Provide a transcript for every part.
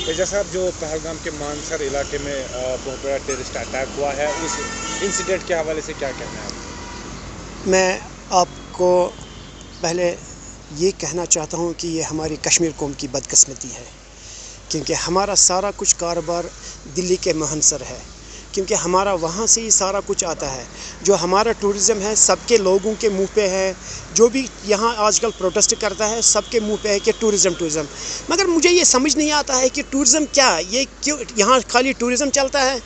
एजाज साहब, जो पहलगाम के मानसर इलाके में बहुत बड़ा टेररिस्ट अटैक हुआ है, उस इंसिडेंट के हवाले से क्या कहना है आप? मैं आपको पहले ये कहना चाहता हूँ कि ये हमारी कश्मीर कौम की बदकिस्मती है, क्योंकि हमारा सारा कुछ कारोबार दिल्ली के मुहंसर है, क्योंकि हमारा वहाँ से ही सारा कुछ आता है। जो हमारा टूरिज़म है सबके लोगों के मुंह पे है, जो भी यहाँ आजकल प्रोटेस्ट करता है सबके मुंह पे है कि टूरिज़म। मगर मुझे ये समझ नहीं आता है कि टूरिज़म क्या, ये क्यों यहाँ खाली टूरिज़म चलता है।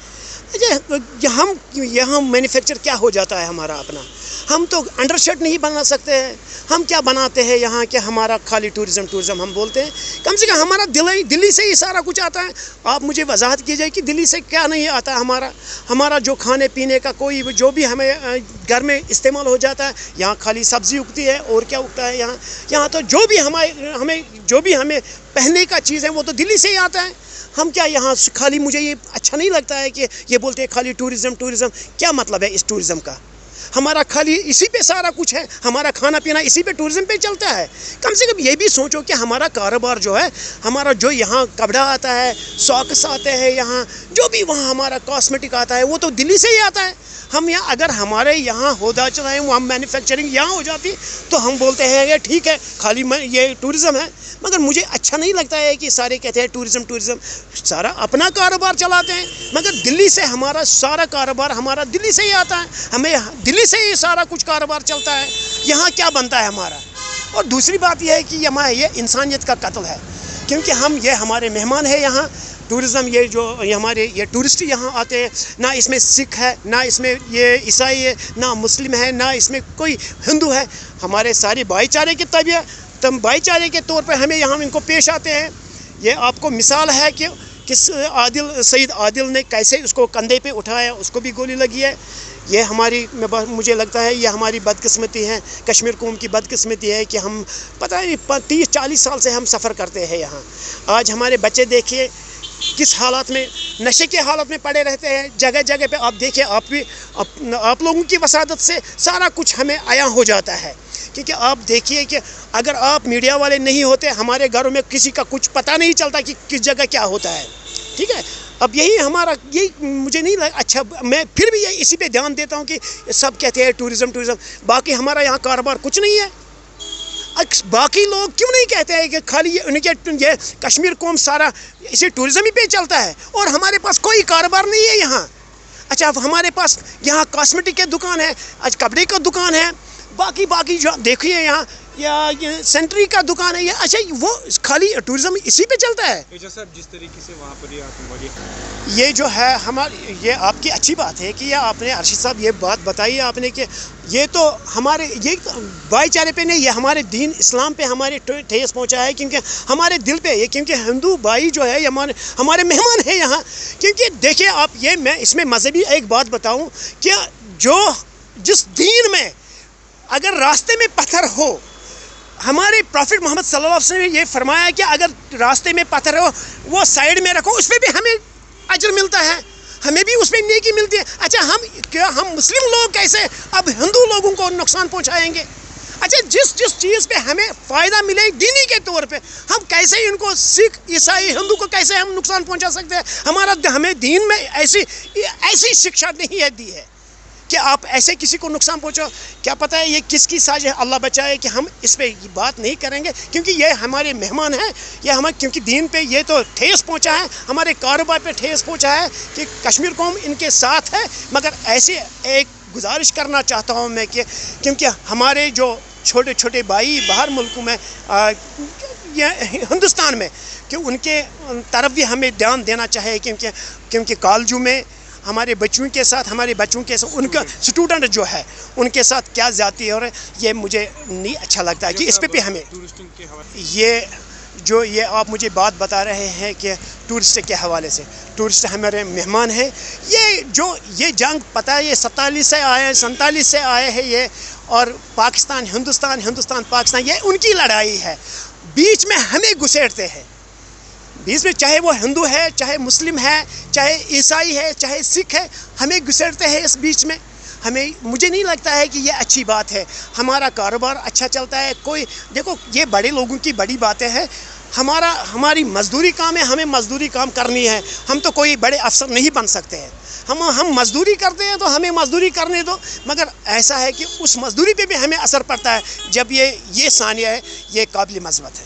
हम यहाँ मैन्युफैक्चर क्या हो जाता है हमारा अपना, हम तो अंडरशर्ट नहीं बना सकते हैं, हम क्या बनाते हैं यहाँ कि हमारा खाली टूरिज़म हम बोलते हैं। कम से कम हमारा दिल्ली से ही सारा कुछ आता है। आप मुझे वजाहत कीजिए कि दिल्ली से क्या नहीं आता हमारा जो खाने पीने का कोई जो भी हमें घर में इस्तेमाल हो जाता है, यहाँ खाली सब्ज़ी उगती है और क्या उगता है यहाँ तो जो भी हमें पहनने का चीज़ है वो तो दिल्ली से ही आता है। हम क्या यहाँ खाली, मुझे ये अच्छा नहीं लगता है कि ये बोलते हैं खाली टूरिज़म। क्या मतलब है इस टूरिज़म का? हमारा खाली इसी पे सारा कुछ है, हमारा खाना पीना इसी पे टूरिज़म पे चलता है। कम से कम ये भी सोचो कि हमारा कारोबार जो है, हमारा जो यहाँ कपड़ा आता है, सॉक्स आते हैं, यहाँ जो भी वहाँ हमारा कॉस्मेटिक आता है वो तो दिल्ली से ही आता है। हम यहाँ अगर हमारे यहाँ होता चला है, वहाँ मैन्युफैक्चरिंग यहाँ हो जाती तो हम बोलते हैं ये ठीक है, खाली ये टूरिज़म है। मगर मुझे अच्छा नहीं लगता है कि सारे कहते हैं टूरिज़म, सारा अपना कारोबार चलाते हैं, मगर दिल्ली से हमारा सारा कारोबार हमारा दिल्ली से ही आता है, हमें दिल्ली से ही सारा कुछ कारोबार चलता है। यहाँ क्या बनता है हमारा? और दूसरी बात यह है कि ये इंसानियत का कत्ल है, क्योंकि ये हमारे मेहमान है यहाँ। टूरिज़म ये हमारे टूरिस्ट यहाँ आते हैं, ना इसमें सिख है, ना इसमें ये ईसाई है, ना मुस्लिम है, ना इसमें कोई हिंदू है। हमारे सारे भाईचारे की भाईचारे के तौर पर हमें यहाँ इनको पेश आते हैं। ये आपको मिसाल है कि सईद आदिल ने कैसे उसको कंधे पे उठाया, उसको भी गोली लगी है। ये मुझे लगता है ये हमारी बदकिस्मती है, कश्मीर कौम की बदकिस्मती है कि हम पता नहीं 30-40 साल से हम सफ़र करते हैं यहाँ। आज हमारे बच्चे देखिए किस हालत में, नशे के हालत में पड़े रहते हैं जगह जगह पे। आप देखिए, आप लोगों की वसादत से सारा कुछ हमें आया हो जाता है, क्योंकि आप देखिए कि अगर आप मीडिया वाले नहीं होते, हमारे घरों में किसी का कुछ पता नहीं चलता कि किस जगह क्या होता है। ठीक है, अब यही मुझे नहीं लगा अच्छा। मैं फिर भी इसी पे ध्यान देता हूँ कि सब कहते हैं टूरिज़म, बाकी हमारा यहाँ कारोबार कुछ नहीं है। बाकी लोग क्यों नहीं कहते हैं कि खाली ये कश्मीर कौम सारा इसी टूरिज़म ही पे चलता है और हमारे पास कोई कारोबार नहीं है यहाँ। अच्छा, अब हमारे पास यहाँ कॉस्मेटिक की दुकान है, आज कपड़े का दुकान है, बाकी जो देखिए यहाँ ये सेंट्री का दुकान है, अच्छा वो खाली टूरिज़्म इसी पे चलता है। एजाज साहब, जिस तरीके से वहाँ पर ये जो है ये आपकी अच्छी बात है कि ये आपने अर्शद साहब ये बात बताई आपने कि ये तो हमारे ये भाईचारे पे नहीं, ये हमारे दीन इस्लाम पे हमारे ठेस पहुँचा है, क्योंकि हमारे दिल पे ये, क्योंकि हिंदू भाई जो है हमारे मेहमान हैं यहाँ। क्योंकि देखिए आप, मैं इसमें मज़हबी एक बात बताऊँ कि जिस दीन में अगर रास्ते में पत्थर हो, हमारे प्रॉफिट मोहम्मद सल्लल्लाहु अलैहि वसल्लम ने ये फरमाया कि अगर रास्ते में पत्थर हो वो साइड में रखो, उस पर भी हमें अजर मिलता है, हमें भी उसमें नेकी मिलती है। अच्छा, हम मुस्लिम लोग कैसे अब हिंदू लोगों को नुकसान पहुंचाएंगे? अच्छा, जिस चीज़ पे हमें फ़ायदा मिले दीनी के तौर पे, हम कैसे इनको सिख ईसाई हिंदू को कैसे हम नुकसान पहुंचा सकते हैं? हमें दीन में ऐसी शिक्षा नहीं है दी है कि आप ऐसे किसी को नुकसान पहुंचाओ। क्या पता है ये किसकी साजिश है, अल्लाह बचाए कि हम इस पे बात नहीं करेंगे, क्योंकि ये हमारे मेहमान हैं। क्योंकि दीन पे ये तो ठेस पहुंचा है, हमारे कारोबार पे ठेस पहुंचा है कि कश्मीर कौम इनके साथ है। मगर ऐसे एक गुजारिश करना चाहता हूँ मैं कि क्योंकि हमारे जो छोटे छोटे भाई बाहर मुल्कों में हिंदुस्तान में, कि उनके तरफ भी हमें ध्यान देना चाहिए, क्योंकि कॉलेजों में हमारे बच्चों के साथ उनका स्टूडेंट जो है उनके साथ क्या ज़्यादती है, और ये मुझे नहीं अच्छा लगता है कि इस पे भी हमें ये आप मुझे बात बता रहे हैं कि टूरिस्ट के हवाले से, टूरिस्ट हमारे मेहमान हैं। ये जंग पता है ये 47 से आए हैं ये, और पाकिस्तान हिंदुस्तान पाकिस्तान, ये उनकी लड़ाई है। बीच में हमें घुसेड़ते हैं, बीच में चाहे वो हिंदू है, चाहे मुस्लिम है, चाहे ईसाई है, चाहे सिख है, हमें घुसेड़ते हैं इस बीच में। मुझे नहीं लगता है कि ये अच्छी बात है। हमारा कारोबार अच्छा चलता है। देखो ये बड़े लोगों की बड़ी बातें हैं। ہماری مزدوری کام ہے, ہمیں مزدوری کام کرنی ہے. ہم تو کوئی بڑے افسر نہیں بن سکتے ہیں. ہم مزدوری کرتے ہیں تو ہمیں مزدوری کرنے دو, مگر ایسا ہے کہ اس مزدوری پہ بھی ہمیں اثر پڑتا ہے جب یہ ثانیہ ہے, یہ قابل مذمت ہے.